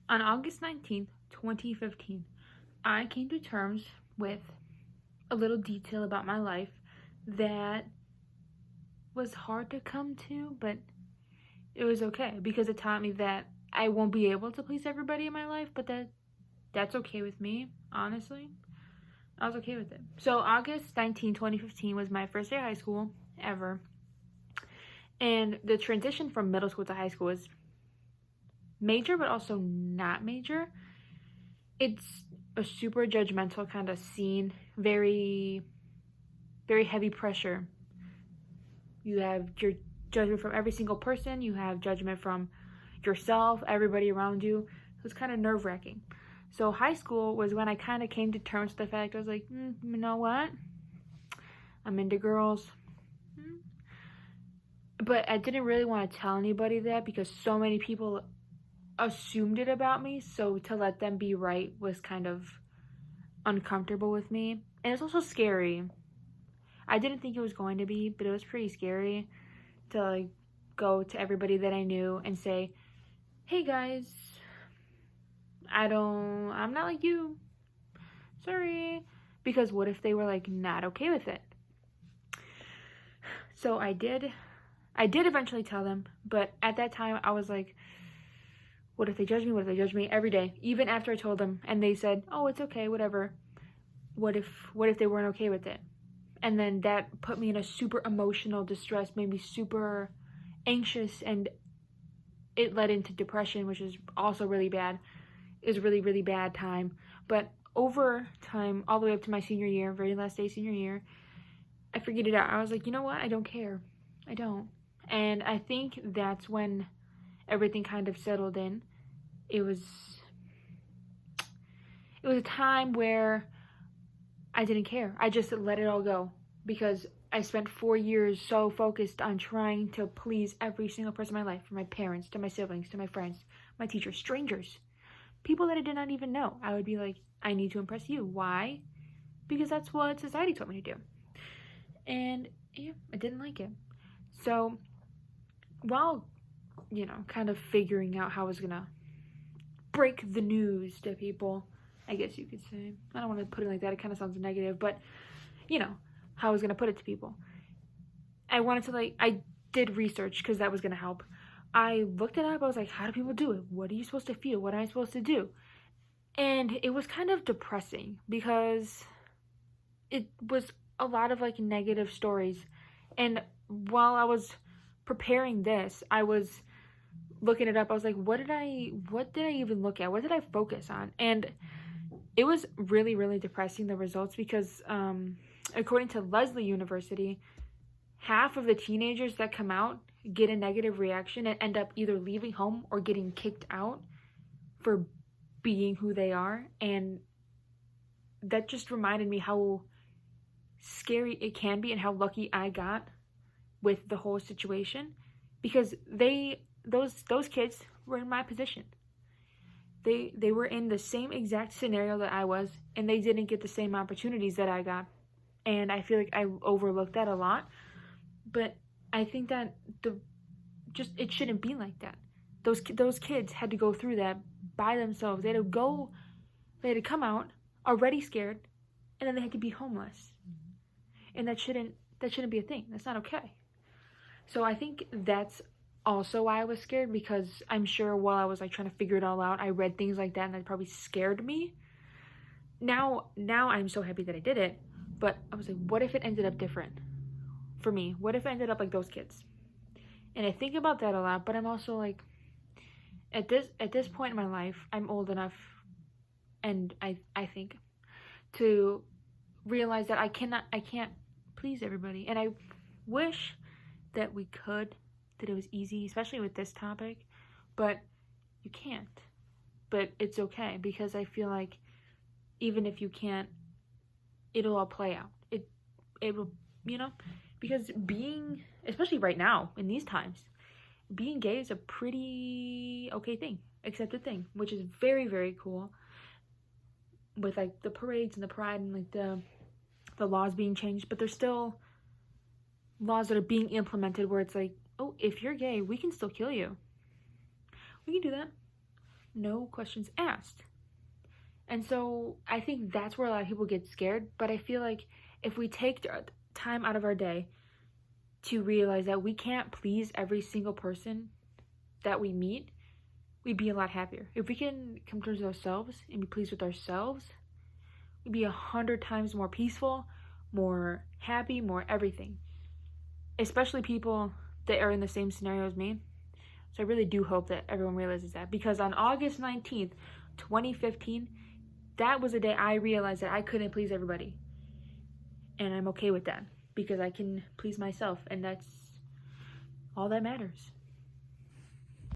On August 19th, 2015, I came to terms with a little detail about my life that was hard to come to, but it was okay because it taught me that I won't be able to please everybody in my life, but that's okay with me, honestly. I was okay with it. So August 2015 was my first day of high school ever. And the transition from middle school to high school was major, but also not major. It's a super judgmental kind of scene. Very, very heavy pressure. You have your judgment from every single person. You have judgment from yourself, everybody around you. So it's kind of nerve-wracking. So high school was when I kind of came to terms with the fact I was like, you know what? I'm into girls. But I didn't really want to tell anybody that because so many people assumed it about me. So to let them be right was kind of uncomfortable with me. And it's also scary. I didn't think it was going to be, but it was pretty scary to like go to everybody that I knew and say, hey guys, I'm not like you. Sorry. Because what if they were like not okay with it? So I did eventually tell them, but at that time I was like, what if they judge me? What if they judge me every day? Even after I told them and they said, oh, it's okay, whatever. What if they weren't okay with it? And then that put me in a super emotional distress, made me super anxious, and it led into depression, which is also really bad. It was a really, really bad time. But over time, all the way up to my senior year, very last day senior year, I figured it out. I was like, you know what? I don't care. I don't. And I think that's when everything kind of settled in. It was a time where I didn't care. I just let it all go because I spent 4 years so focused on trying to please every single person in my life, from my parents to my siblings to my friends, my teachers, strangers, people that I did not even know. I would be like, I need to impress you. Why? Because that's what society told me to do. And yeah, I didn't like it. So while, kind of figuring out how I was gonna break the news to people, I guess you could say. I don't want to put it like that. It kind of sounds negative, but how I was going to put it to people. I did research because that was going to help. I looked it up. I was like, how do people do it? What are you supposed to feel? What am I supposed to do? And it was kind of depressing because it was a lot of like negative stories. And while I was preparing this, I was looking it up. I was like, what did I even look at? What did I focus on? And it was really, really depressing, the results, because according to Lesley University, half of the teenagers that come out get a negative reaction and end up either leaving home or getting kicked out for being who they are. And that just reminded me how scary it can be and how lucky I got with the whole situation, because those kids were in my position. They were in the same exact scenario that I was, and they didn't get the same opportunities that I got. And I feel like I overlooked that a lot. But I think that it shouldn't be like that. Those kids had to go through that by themselves. They had to come out already scared, and then they had to be homeless. And that shouldn't be a thing. That's not okay. So I think that's also why I was scared, because I'm sure while I was like trying to figure it all out, I read things like that and that probably scared me. Now I'm so happy that I did it, but I was like, what if it ended up different for me? What if it ended up like those kids? And I think about that a lot, but I'm also like, at this point in my life, I'm old enough, and I think, to realize that I can't please everybody. And I wish that we could, that it was easy, especially with this topic, but you can't. But it's okay, because I feel like even if you can't, it'll all play out. It will, because being, especially right now in these times, being gay is a pretty okay thing, accepted thing, which is very, very cool, with like the parades and the pride and like the laws being changed. But there's still laws that are being implemented where it's like, oh, if you're gay, we can still kill you. We can do that. no questions asked. And so I think that's where a lot of people get scared. But I feel like if we take time out of our day to realize that we can't please every single person that we meet, we'd be a lot happier. If we can come to terms with ourselves and be pleased with ourselves, we'd be 100 times more peaceful, more happy, more everything. Especially people that are in the same scenario as me. So I really do hope that everyone realizes that, because on August 19th, 2015, that was the day I realized that I couldn't please everybody. And I'm okay with that, because I can please myself, and that's all that matters.